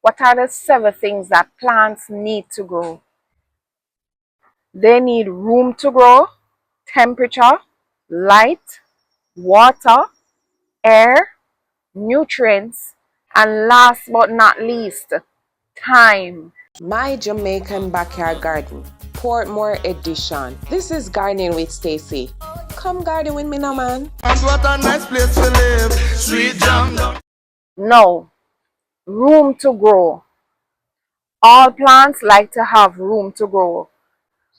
What are the 7 things that plants need to grow? They need room to grow, temperature, light, water, air, nutrients, and last but not least, time. My Jamaican Backyard Garden, Portmore Edition. This is Gardening with Stacey. Come garden with me now, man. And what a nice place to live. Sweet jam. No, room to grow. All plants like to have room to grow.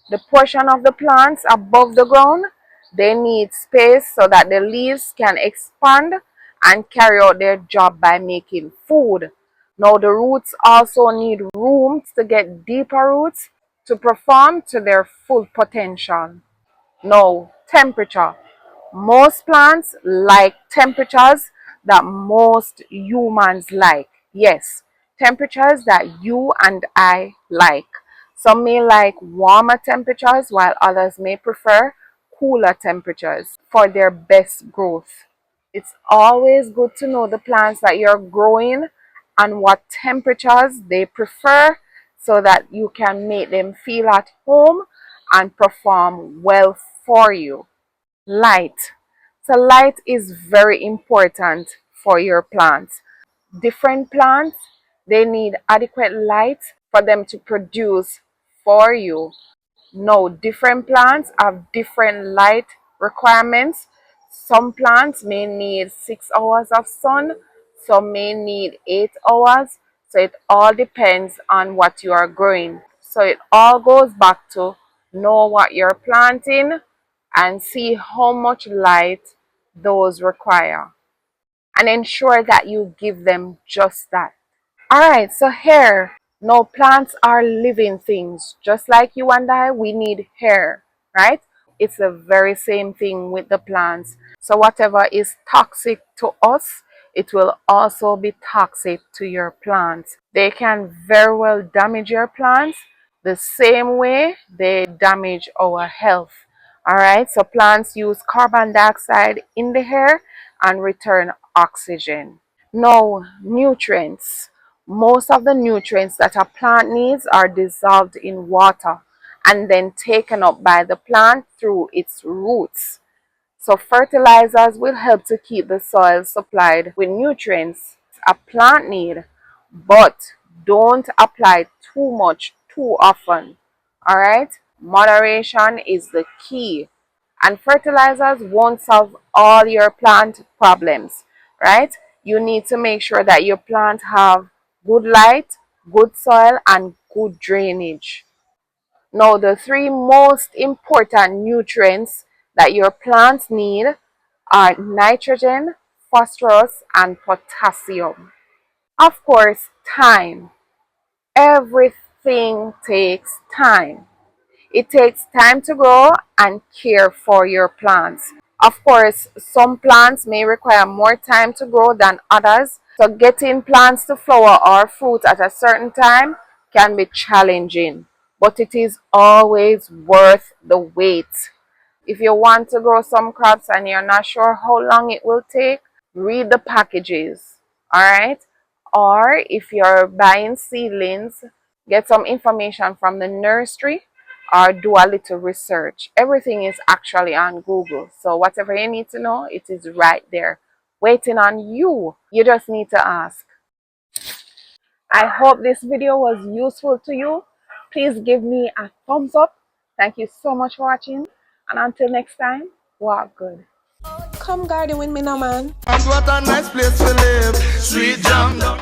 The portion of the plants above the ground, they need space so that the leaves can expand and carry out their job by making food. Now the roots also need room to get deeper roots to perform to their full potential. Now, temperature. Most plants like temperatures that most humans like. Yes, temperatures that you and I like. Some may like warmer temperatures while others may prefer cooler temperatures for their best growth. It's always good to know the plants that you're growing and what temperatures they prefer so that you can make them feel at home and perform well for you. Light. So light is very important for your plants. Different plants, they need adequate light for them to produce for you. No, different plants have different light requirements. Some plants may need 6 hours of sun, some may need 8 hours. So it all depends on what you are growing. So it all goes back to know what you're planting and see how much light those require. And ensure that you give them just that. Alright, so here, no, plants are living things. Just like you and I, we need hair, right? It's the very same thing with the plants. So whatever is toxic to us, it will also be toxic to your plants. They can very well damage your plants the same way they damage our health. Alright, so plants use carbon dioxide in the air and return oxygen. Now, nutrients. Most of the nutrients that a plant needs are dissolved in water and then taken up by the plant through its roots. So fertilizers will help to keep the soil supplied with nutrients a plant needs, but don't apply too much too often. Alright? Moderation is the key. And fertilizers won't solve all your plant problems, right? You need to make sure that your plant have good light, good soil, and good drainage. Now, the 3 most important nutrients that your plants need are nitrogen, phosphorus, and potassium. Of course, time. Everything takes time. It takes time to grow and care for your plants. Of course, some plants may require more time to grow than others, so getting plants to flower or fruit at a certain time can be challenging, but it is always worth the wait. If you want to grow some crops and you're not sure how long it will take, read the packages, alright? Or if you're buying seedlings, get some information from the nursery or do a little research. Everything is actually on Google. So whatever you need to know, it is right there waiting on you. You just need to ask. I hope this video was useful to you. Please give me a thumbs up. Thank you so much for watching. And until next time, walk good. Come garden with me now, man. And what a nice place to live. Sweet jam.